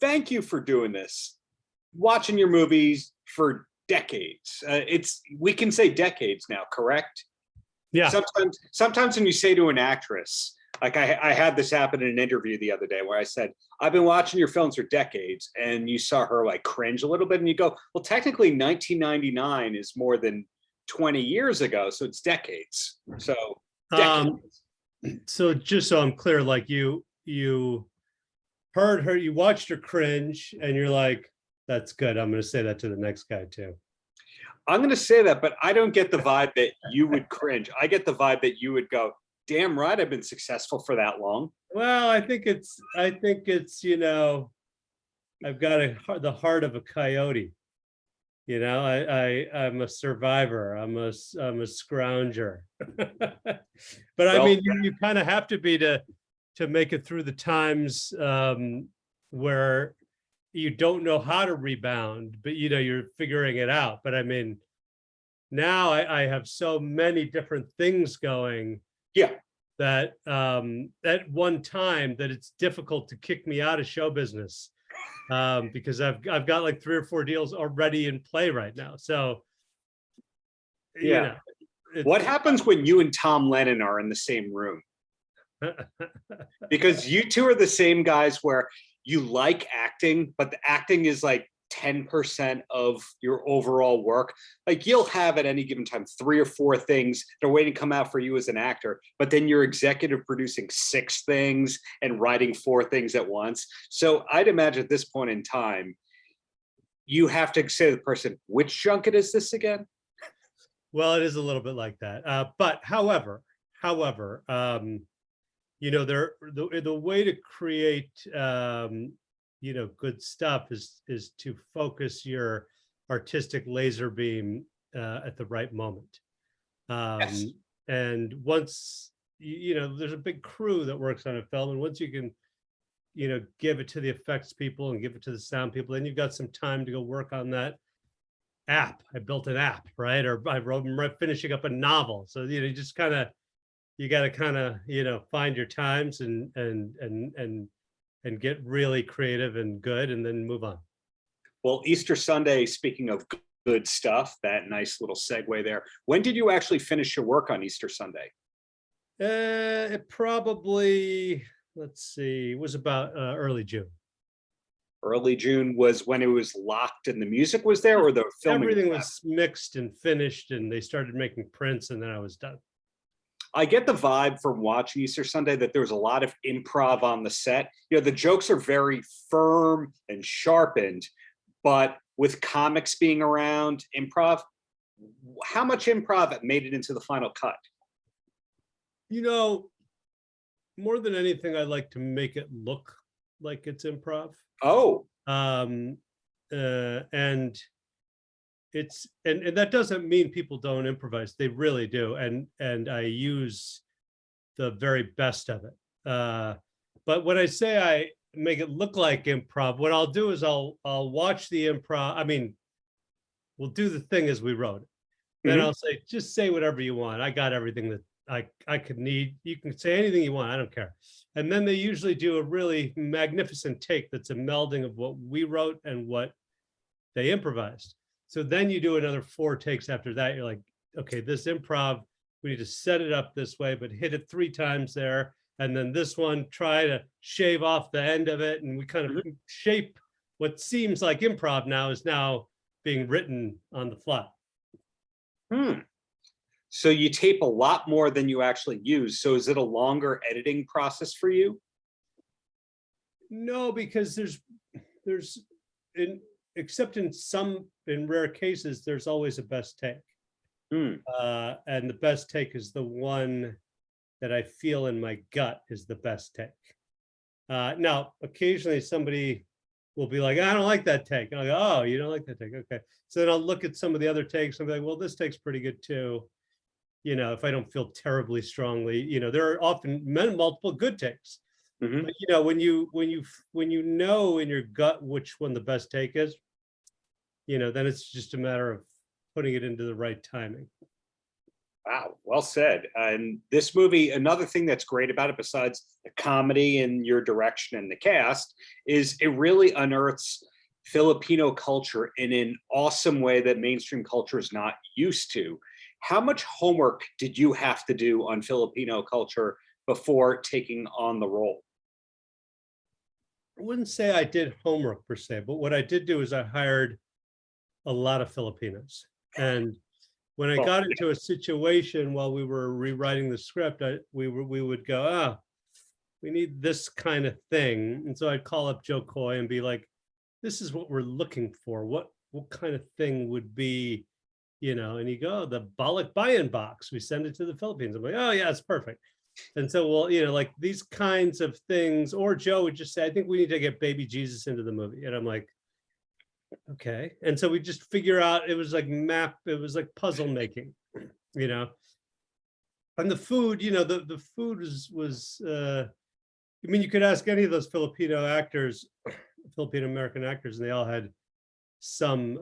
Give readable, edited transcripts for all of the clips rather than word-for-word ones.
thank you for doing this. Watching your movies for decades. We can say decades now, correct? Yeah. Sometimes when you say to an actress, like I had this happen in an interview the other day where I said, I've been watching your films for decades, and you saw her like cringe a little bit, and you go, well, technically 1999 is more than 20 years ago, so it's decades. So decades. So just so I'm clear, like you heard her, you watched her cringe, and you're like, that's good. I'm going to say that to the next guy too. I'm going to say that, but I don't get the vibe that you would cringe. I get the vibe that you would go, damn right, I've been successful for that long. Well, I think it's, you know, I've got the heart of a coyote. You know, I'm a survivor. I'm a scrounger. But I mean, you kind of have to be to make it through the times where you don't know how to rebound, but you know, you're figuring it out. But I mean, now I have so many different things going. Yeah. That at one time that it's difficult to kick me out of show business because I've got like 3 or 4 deals already in play right now. So yeah, you know, what happens when you and Tom Lennon are in the same room? Because you two are the same guys where you like acting, but the acting is like 10% of your overall work. Like you'll have at any given time 3 or 4 things that are waiting to come out for you as an actor, but then you're executive producing 6 things and writing 4 things at once. So I'd imagine at this point in time, you have to say to the person, which junket is this again? Well, it is a little bit like that. But however, you know, the way to create you know, good stuff is to focus your artistic laser beam at the right moment. Yes. And once, you know, there's a big crew that works on a film, and once you can, you know, give it to the effects people and give it to the sound people, then you've got some time to go work on that app. I built an app, right? Or I'm finishing up a novel. So, you know, you got to kind of, you know, find your times and get really creative and good, and then move on. Well, Easter Sunday, speaking of good stuff, that nice little segue there. When did you actually finish your work on Easter Sunday? It probably, let's see, it was about early June. Early June was when it was locked and the music was there, or the filming? Everything was mixed and finished, and they started making prints, and then I was done. I get the vibe from watching Easter Sunday that there was a lot of improv on the set. You know, the jokes are very firm and sharpened, but with comics being around, improv, how much improv made it into the final cut? You know, more than anything, I like to make it look like it's improv. Oh. And it's and that doesn't mean people don't improvise. They really do, and I use the very best of it. But when I say I make it look like improv, what I'll do is I'll watch the improv. I mean, we'll do the thing as we wrote it. Then I'll say, just say whatever you want. I got everything that I could need. You can say anything you want. I don't care. And then they usually do a really magnificent take that's a melding of what we wrote and what they improvised. So then you do another 4 takes after that. You're like, okay, this improv, we need to set it up this way, but hit it 3 times there. And then this one, try to shave off the end of it. And we kind of shape what seems like improv now is now being written on the fly. So you tape a lot more than you actually use. So is it a longer editing process for you? No, because except in rare cases, there's always a best take. And the best take is the one that I feel in my gut is the best take. Now, occasionally somebody will be like, I don't like that take. And I'll go, oh, you don't like that take? Okay. So then I'll look at some of the other takes and be like, well, this take's pretty good too. You know, if I don't feel terribly strongly, you know, there are often multiple good takes. But, you know, when you know in your gut which one the best take is, you know, then it's just a matter of putting it into the right timing. Wow, well said. And this movie, another thing that's great about it, besides the comedy and your direction and the cast, is it really unearths Filipino culture in an awesome way that mainstream culture is not used to. How much homework did you have to do on Filipino culture before taking on the role? I wouldn't say I did homework per se, but what I did do is I hired a lot of Filipinos. And when I Well, got into a situation while we were rewriting the script, we would go, we need this kind of thing. And so I'd call up Joe Coy and be like, this is what we're looking for. What kind of thing would be, and you go, the Balik Bayan box. We send it to the Philippines. I'm like, oh yeah, it's perfect. And so, well, like these kinds of things, or Joe would just say, I think we need to get baby Jesus into the movie. And I'm like, okay. And so we just figure out, it was like puzzle making, and the food, the food was you could ask any of those Filipino actors, Filipino American actors, and they all had some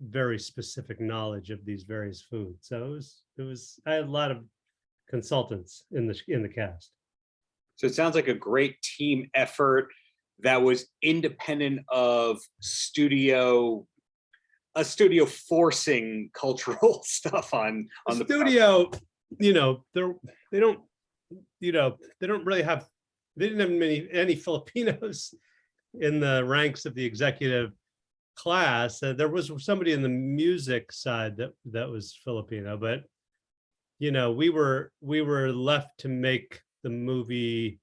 very specific knowledge of these various foods. So I had a lot of consultants in the cast. So it sounds like a great team effort that was independent of a studio forcing cultural stuff on the studio. They didn't have any Filipinos in the ranks of the executive class. There was somebody in the music side that was Filipino, but we were left to make the movie.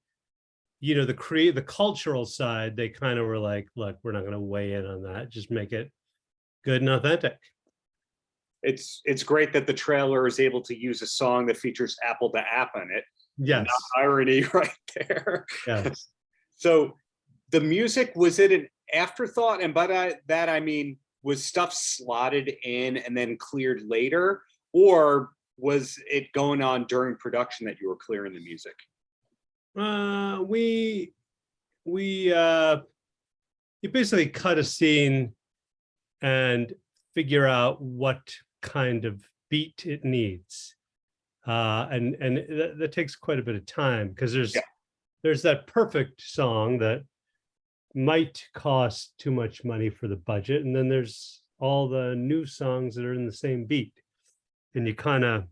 The cultural side, they kind of were like, look, we're not going to weigh in on that. Just make it good and authentic. It's great that the trailer is able to use a song that features Apple to App in it. Yes. Not irony right there. Yes. So the music, was it an afterthought? And by that, I mean, was stuff slotted in and then cleared later? Or was it going on during production that you were clearing the music? You basically cut a scene and figure out what kind of beat it needs. And that takes quite a bit of time, because there's that perfect song that might cost too much money for the budget, and then there's all the new songs that are in the same beat, and you kind of,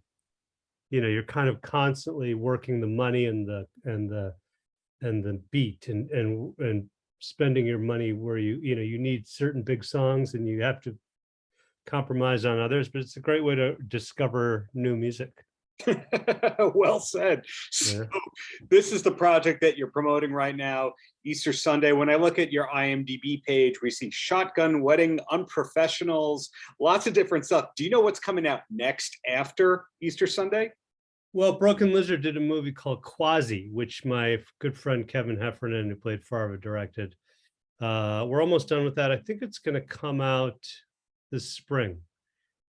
you're kind of constantly working the money and the beat and spending your money where you need certain big songs and you have to compromise on others, but it's a great way to discover new music. Well said. So this is the project that you're promoting right now, Easter Sunday. When I look at your IMDb page, we see Shotgun Wedding, Unprofessionals, lots of different stuff. Do you know what's coming out next after Easter Sunday? Well, Broken Lizard did a movie called Quasi, which my good friend Kevin Heffernan, who played Farva, directed. We're almost done with that. I think it's going to come out this spring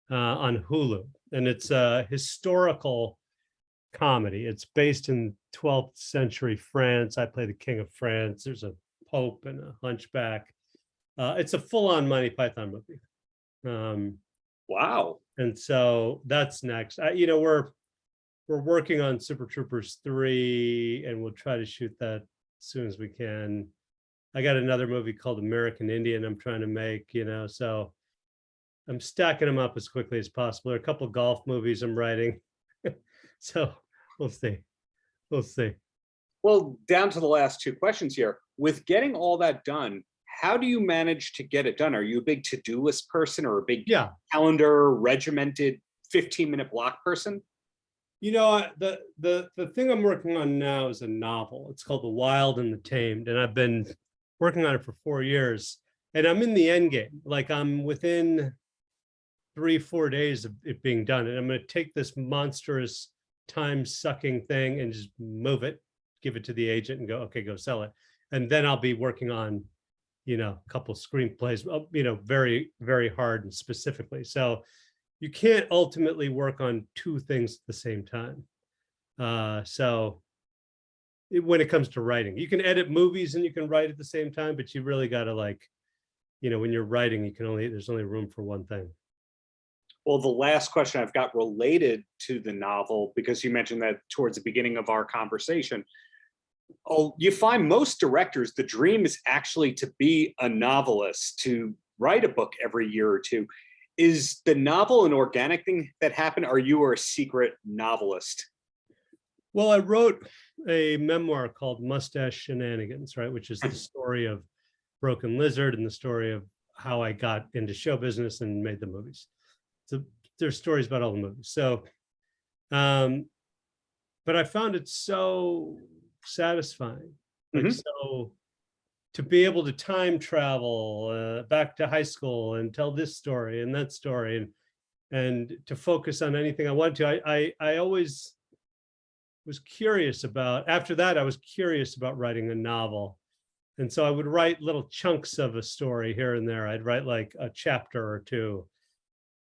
on Hulu, and it's a historical comedy. It's based in 12th century France. I play the King of France. There's a Pope and a hunchback. It's a full-on Monty Python movie. Wow. And so that's next. We're working on Super Troopers 3, and we'll try to shoot that as soon as we can. I got another movie called American Indian I'm trying to make, so I'm stacking them up as quickly as possible. There are a couple of golf movies I'm writing. So we'll see. Well, down to the last two questions here. With getting all that done, how do you manage to get it done? Are you a big to-do list person or a big calendar, regimented 15-minute block person? The thing I'm working on now is a novel. It's called The Wild and the Tamed, and I've been working on it for 4 years, and I'm in the end game. Like, I'm within 3-4 days of it being done, and I'm going to take this monstrous time-sucking thing and just move it, give it to the agent, and go, okay, go sell it. And then I'll be working on, a couple screenplays, very, very hard and specifically. So you can't ultimately work on two things at the same time. When it comes to writing, you can edit movies and you can write at the same time, but you really got to, when you're writing, there's only room for one thing. Well, the last question I've got related to the novel, because you mentioned that towards the beginning of our conversation. Oh, you find most directors, the dream is actually to be a novelist, to write a book every year or two. Is the novel an organic thing that happened, or you are a secret novelist? Well, I wrote a memoir called Mustache Shenanigans, right, which is the story of Broken Lizard and the story of how I got into show business and made the movies. So there's stories about all the movies. So, but I found it so satisfying, like so to be able to time travel back to high school and tell this story and that story and to focus on anything I wanted to. I always was curious about, after that, I was curious about writing a novel. And so I would write little chunks of a story here and there. I'd write like a chapter or two,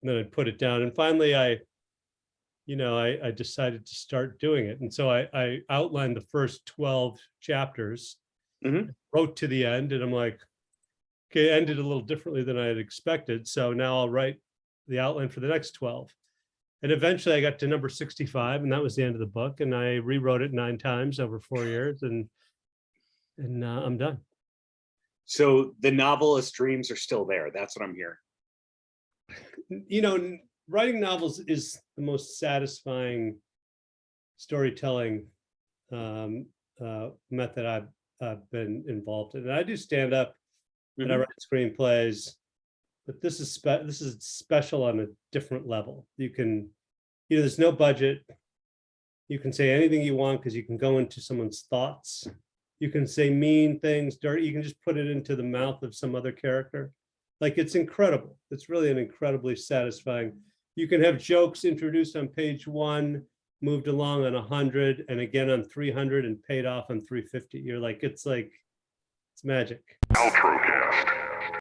and then I'd put it down. And finally, I decided to start doing it. And so I outlined the first 12 chapters, wrote to the end, and I'm like, okay, ended a little differently than I had expected. So now I'll write the outline for the next 12. And eventually I got to number 65, and that was the end of the book. And I rewrote it 9 times over 4 years, and I'm done. So the novelist dreams are still there. That's what I'm hearing. You know, writing novels is the most satisfying storytelling method I've been involved in. And I do stand up and I write screenplays, but this is special on a different level. You can, there's no budget. You can say anything you want because you can go into someone's thoughts. You can say mean things, dirty. You can just put it into the mouth of some other character. Like, it's incredible. It's really an incredibly satisfying. You can have jokes introduced on page 1, moved along on 100, and again on 300, and paid off on 350. You're like, it's magic. Paltrocast.